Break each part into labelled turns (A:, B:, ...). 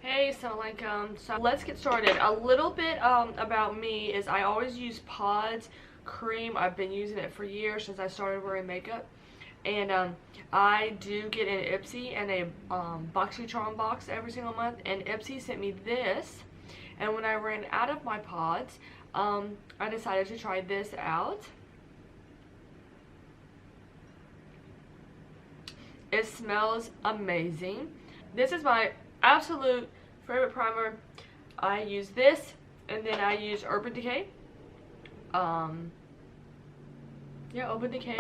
A: Hey, assalamualaikum. So let's get started. A little bit about me is I always use Pods cream. I've been using it for years since I started wearing makeup. And I do get an Ipsy and a BoxyCharm box every single month. And Ipsy sent me this. And when I ran out of my pods, I decided to try this out. It smells amazing. This is my absolute favorite primer. I use this, and then I use Urban Decay. Urban Decay.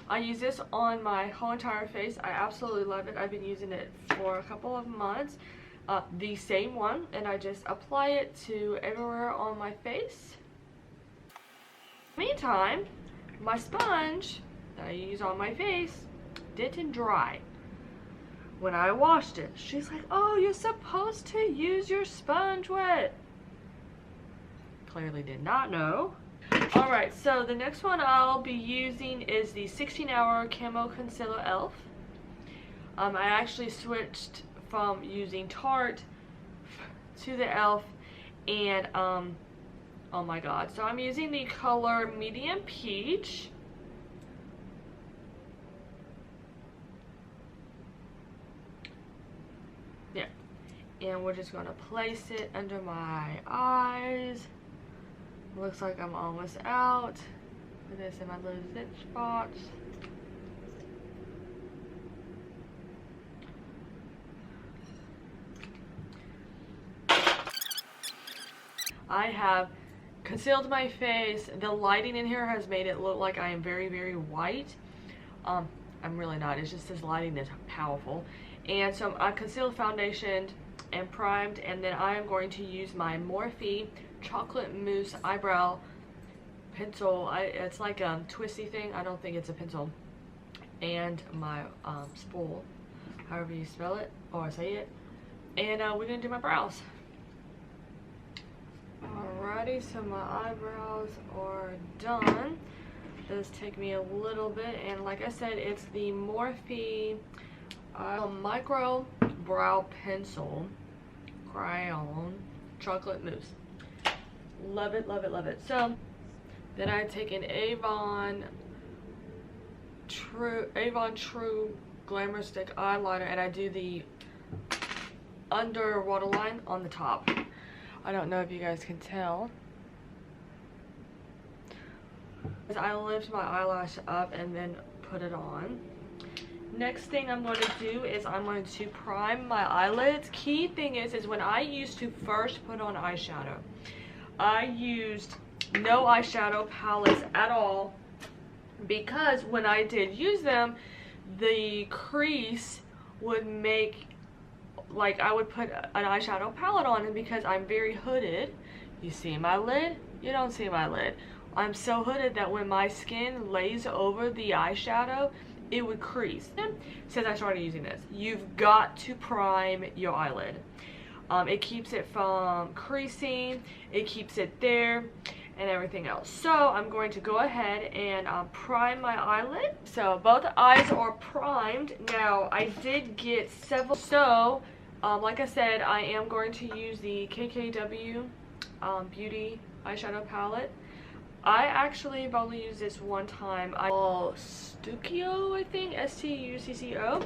A: I use this on my whole entire face. I absolutely love it. I've been using it for a couple of months. The same one, and I just apply it to everywhere on my face. Meantime, my sponge that I use on my face didn't dry. When I washed it, she's like, oh, you're supposed to use your sponge wet. Clearly did not know. Alright, so the next one I'll be using is the 16-Hour Camo Concealer e.l.f. I actually switched from using Tarte to the e.l.f. and oh my god. So I'm using the color Medium Peach. Yeah, and we're just gonna place it under my eyes. Looks like I'm almost out. Put this in my little zit spots. I have concealed my face. The lighting in here has made it look like I am very, very white. I'm really not. It's just this lighting is powerful. And so I concealed, foundationed, and primed, and then I am going to use my Morphe Chocolate Mousse Eyebrow Pencil. It's like a twisty thing. I don't think it's a pencil. And my spool, however you spell it or say it. And we're going to do my brows. Alrighty, so my eyebrows are done. It does take me a little bit, and like I said, it's the Morphe Micro Brow Pencil Crayon Chocolate Mousse. Love it, love it, love it. So then I take an Avon True Glamour Stick eyeliner, and I do the under waterline on the top. I don't know if you guys can tell. I lift my eyelash up and then put it on. Next thing I'm going to do is I'm going to prime my eyelids. Key thing is when I used to first put on eyeshadow, I used no eyeshadow palettes at all, because when I did use them, the crease would make, like, I would put an eyeshadow palette on, and because I'm very hooded, you see my lid, you don't see my lid. I'm so hooded that when my skin lays over the eyeshadow, it would crease. Since I started using this, you've got to prime your eyelid. It keeps it from creasing, it keeps it there, and everything else. So I'm going to go ahead and prime my eyelid. So both eyes are primed. Now I did get several, so like I said, I am going to use the KKW Beauty eyeshadow palette. I actually have only used this one time. Stuccio, I think, S-T-U-C-C-O,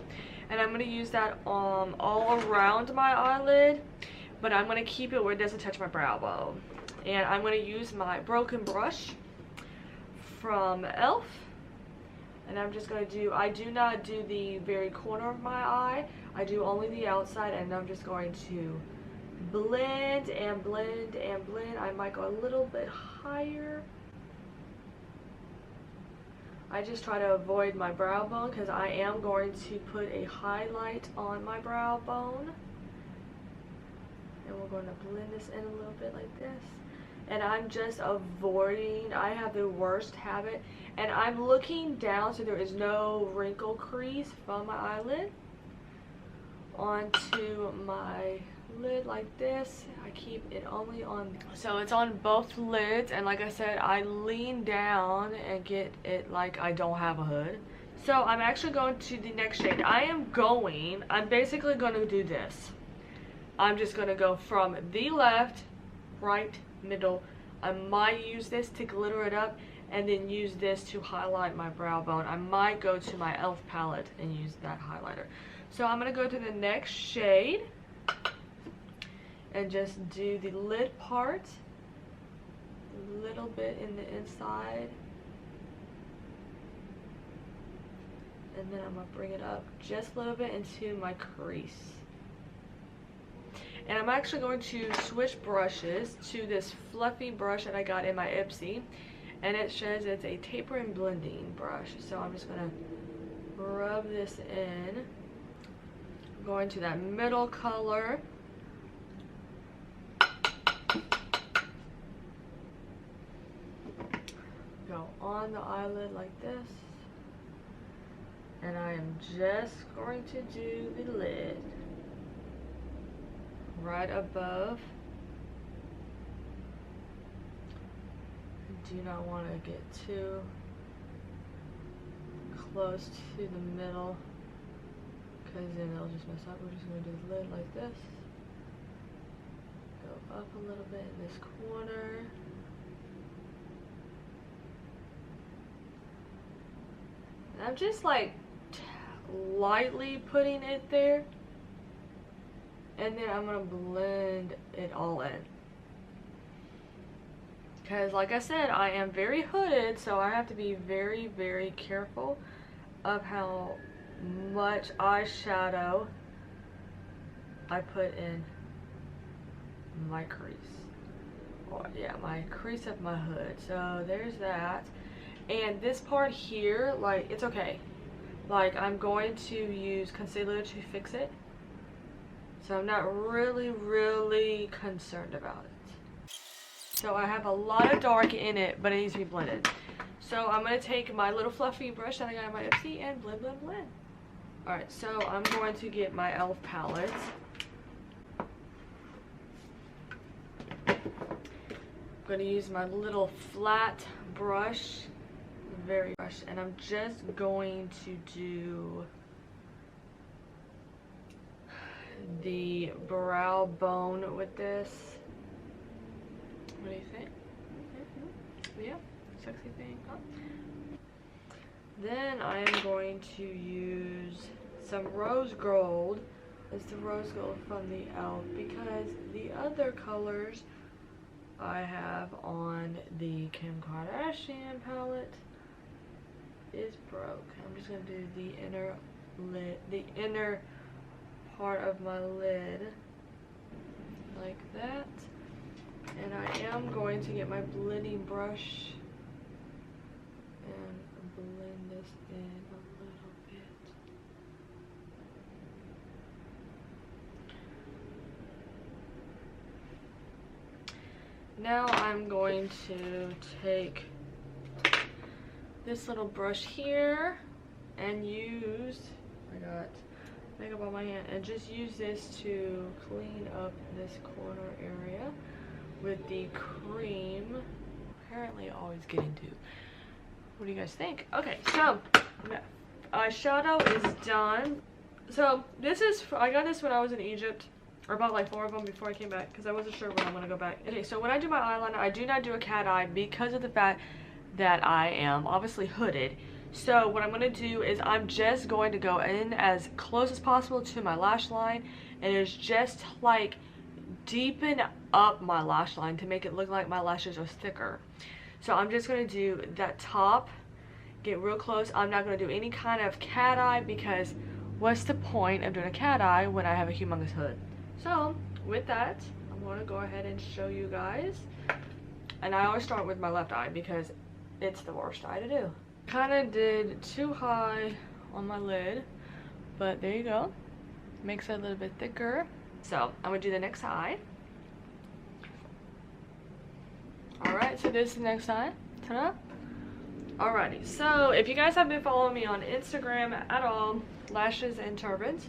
A: and I'm going to use that all around my eyelid, but I'm going to keep it where it doesn't touch my brow bone. And I'm going to use my broken brush from e.l.f. and I'm just going to do, I do not do the very corner of my eye, I do only the outside, and I'm just going to blend and blend and blend. I might go a little bit higher. I just try to avoid my brow bone because I am going to put a highlight on my brow bone. And we're going to blend this in a little bit like this. And I'm just avoiding, I have the worst habit, and I'm looking down so there is no wrinkle crease from my eyelid onto my lid like this. I keep it only on, so it's on both lids, and like I said, I lean down and get it like I don't have a hood. So I'm actually going to the next shade. I'm basically going to do this. I'm just going to go from the left, right, middle. I might use this to glitter it up and then use this to highlight my brow bone. I might go to my e.l.f. palette and use that highlighter. So I'm going to go to the next shade and just do the lid part, a little bit in the inside. And then I'm going to bring it up just a little bit into my crease. And I'm actually going to switch brushes to this fluffy brush that I got in my Ipsy. And it says it's a taper and blending brush. So I'm just going to rub this in. Going to that middle color. Go on the eyelid like this. And I am just going to do the lid right above. I do not want to get too close to the middle because then it'll just mess up. We're just going to do the lid like this. Go up a little bit in this corner. And I'm just like lightly putting it there, and then I'm gonna blend it all in because like I said, I am very hooded, so I have to be very, very careful of how much eyeshadow I put in my crease. Or yeah, my crease of my hood. So there's that. And this part here, like, it's okay. Like, I'm going to use concealer to fix it. So I'm not really concerned about it. So I have a lot of dark in it, but it needs to be blended. So I'm going to take my little fluffy brush that I got in my Ipsy and blend. Alright, so I'm going to get my e.l.f. palette. I'm going to use my little flat brush. And I'm just going to do the brow bone with this. What do you think? Yeah, sexy thing, huh? Then I am going to use some rose gold. It's the rose gold from the e.l.f. because the other colors I have on the Kim Kardashian palette is broke. I'm just gonna do the inner lid, the inner part of my lid like that. And I am going to get my blending brush and blend this in a little bit. Now I'm going to take this little brush here and use, I got makeup on my hand, and just use this to clean up this corner area with the cream. Apparently always getting to. What do you guys think? Okay, so eyeshadow is done. So this is, I got this when I was in Egypt. I bought like 4 of them before I came back because I wasn't sure when I'm gonna go back. Okay, so when I do my eyeliner, I do not do a cat eye because of the fact that I am obviously hooded. So what I'm going to do is I'm just going to go in as close as possible to my lash line, and it's just like deepen up my lash line to make it look like my lashes are thicker. So I'm just going to do that top, get real close. I'm not going to do any kind of cat eye because what's the point of doing a cat eye when I have a humongous hood? So with that, I'm going to go ahead and show you guys. And I always start with my left eye because it's the worst eye to do. Kind of did too high on my lid, but there you go. Makes it a little bit thicker. So I'm gonna do the next eye. Alright, so this is the next eye. Ta-da! Alrighty, so if you guys have been following me on Instagram at all, Lashes and Turbans,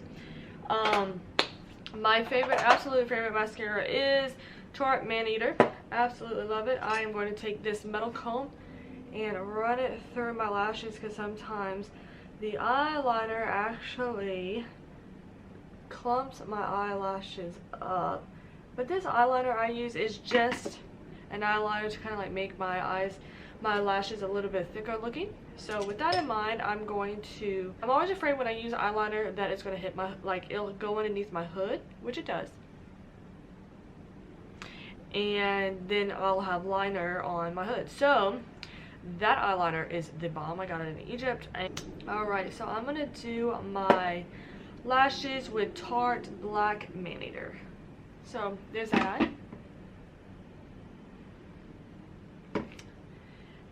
A: my favorite, absolute favorite mascara is Tarte Maneater. Absolutely love it. I am going to take this metal comb and run it through my lashes because sometimes the eyeliner actually clumps my eyelashes up. But this eyeliner I use is just an eyeliner to kind of like make my lashes a little bit thicker looking. So with that in mind, I'm always afraid when I use eyeliner that it's going to hit my, like it'll go underneath my hood, which it does. And then I'll have liner on my hood. So that eyeliner is the bomb. I got it in Egypt. Alright, so I'm going to do my lashes with Tarte Black Man-Eater. So there's that.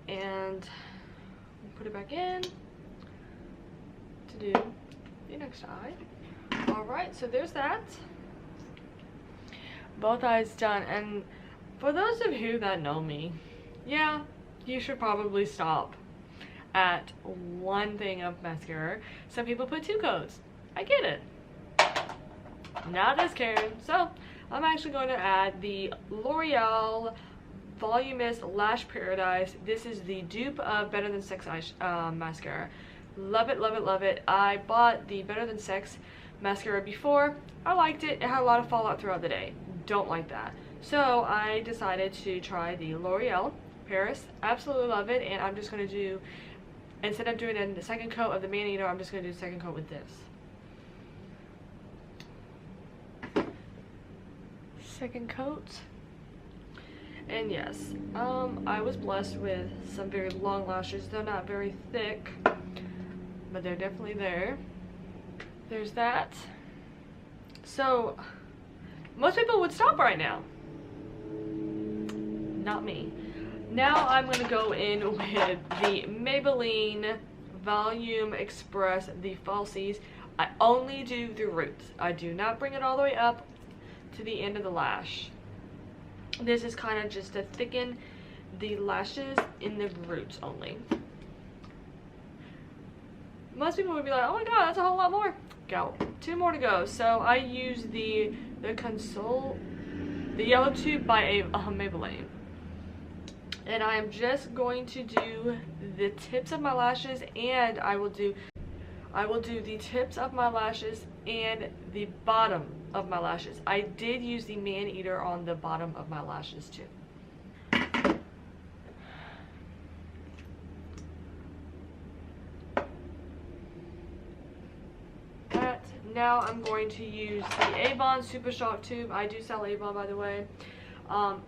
A: And put it back in to do the next eye. Alright, so there's that. Both eyes done. And for those of you that know me, yeah, you should probably stop at one thing of mascara. Some people put 2 coats. I get it. Not as Karen. So I'm actually going to add the L'Oreal Voluminous Lash Paradise. This is the dupe of Better Than Sex mascara. Love it, love it, love it. I bought the Better Than Sex mascara before. I liked it. It had a lot of fallout throughout the day. Don't like that. So I decided to try the L'Oreal Paris. Absolutely love it. And I'm just going to do, instead of doing the second coat of the Man-Eater, I'm just going to do the second coat with this. Second coat. And yes, I was blessed with some very long lashes. They're not very thick, but they're definitely there. There's that. So most people would stop right now. Not me. Now I'm going to go in with the Maybelline Volume Express, the falsies. I only do the roots. I do not bring it all the way up to the end of the lash. This is kind of just to thicken the lashes in the roots only. Most people would be like, oh my god, that's a whole lot more. Go. 2 more to go. So I use the Yellow Tube by Maybelline. And I am just going to do the tips of my lashes, and I will do the tips of my lashes and the bottom of my lashes. I did use the Man-Eater on the bottom of my lashes too. Now I'm going to use the Avon Super Shock Tube. I do sell Avon, by the way.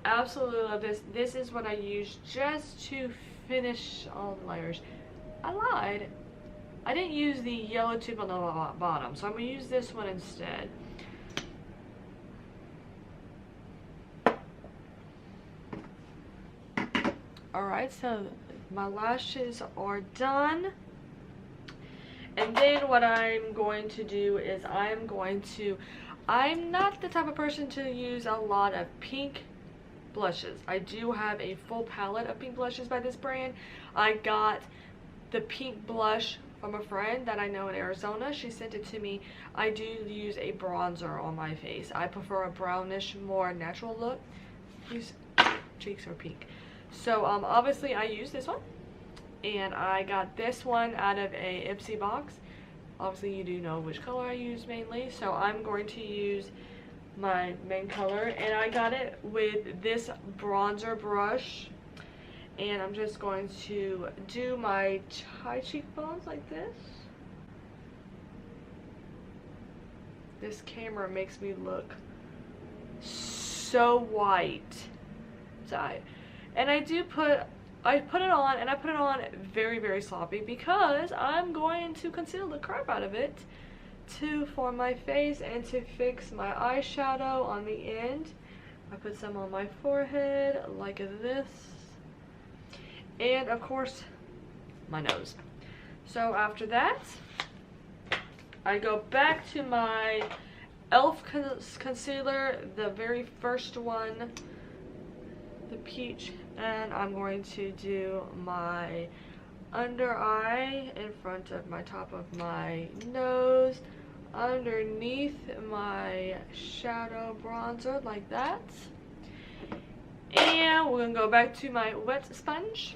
A: Absolutely love this. This is what I use just to finish all the layers. I lied. I didn't use the yellow tube on the bottom, so I'm going to use this one instead. Alright, so my lashes are done. And then what I'm going to do is I'm not the type of person to use a lot of pink blushes. I do have a full palette of pink blushes by this brand. I got the pink blush from a friend that I know in Arizona. She sent it to me. I do use a bronzer on my face. I prefer a brownish, more natural look. These cheeks are pink. So obviously I use this one. And I got this one out of a Ipsy box. Obviously you do know which color I use mainly. So I'm going to use my main color. And I got it with this bronzer brush. And I'm just going to do my high cheekbones like this. This camera makes me look so white. And I put it on, and I put it on very, very sloppy because I'm going to conceal the crap out of it to form my face and to fix my eyeshadow on the end. I put some on my forehead like this, and of course my nose. So after that, I go back to my e.l.f. concealer, the very first one, the peach, and I'm going to do my under eye in front of my top of my nose, underneath my shadow bronzer like that. And we're gonna go back to my wet sponge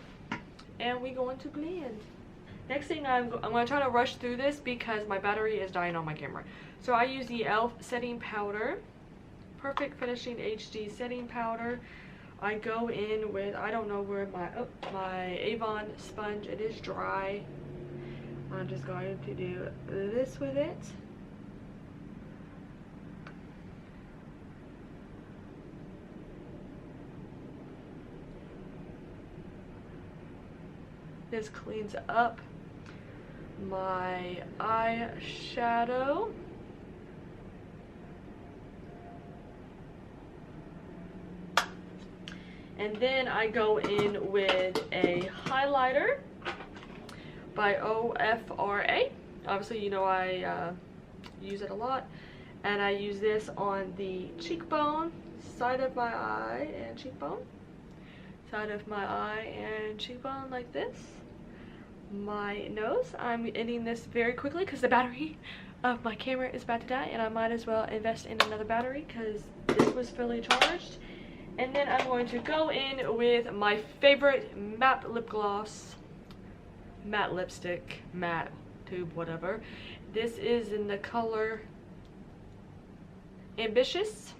A: and we're going to blend. Next thing, I'm going to try to rush through this because my battery is dying on my camera. So I use the e.l.f. setting powder, Perfect Finishing HD setting powder. I go in with, I don't know where my Avon sponge, it is dry. I'm just going to do this with it. This cleans up my eyeshadow. And then I go in with a highlighter by OFRA. Obviously, you know I use it a lot. And I use this on the cheekbone, side of my eye and cheekbone. Side of my eye and cheekbone like this. My nose, I'm ending this very quickly because the battery of my camera is about to die, and I might as well invest in another battery because this was fully charged. And then I'm going to go in with my favorite matte lip gloss, matte lipstick, matte tube, whatever. This is in the color Ambitious.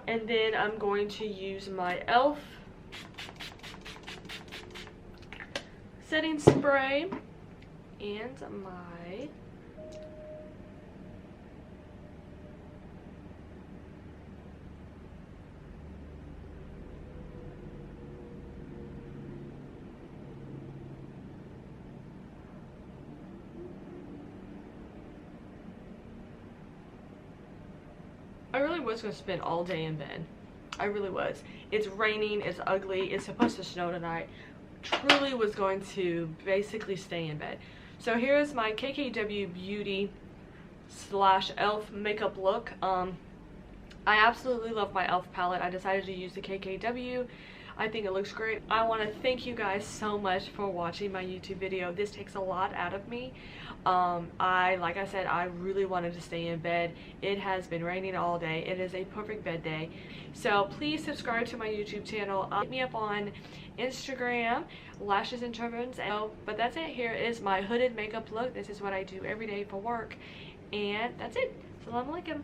A: And then I'm going to use my e.l.f. setting spray and my I really was going to spend all day in bed. I really was. It's raining, it's ugly, it's supposed to snow tonight. Truly was going to basically stay in bed. So here's my KKW Beauty / e.l.f. makeup look. I absolutely love my e.l.f. palette. I decided to use the KKW. I think it looks great. I want to thank you guys so much for watching my YouTube video. This takes a lot out of me. Like I said, I really wanted to stay in bed. It has been raining all day. It is a perfect bed day. So please subscribe to my YouTube channel. Hit me up on Instagram, Lashes and Turbans. But that's it. Here is my hooded makeup look. This is what I do every day for work. And that's it. Assalamu alaikum.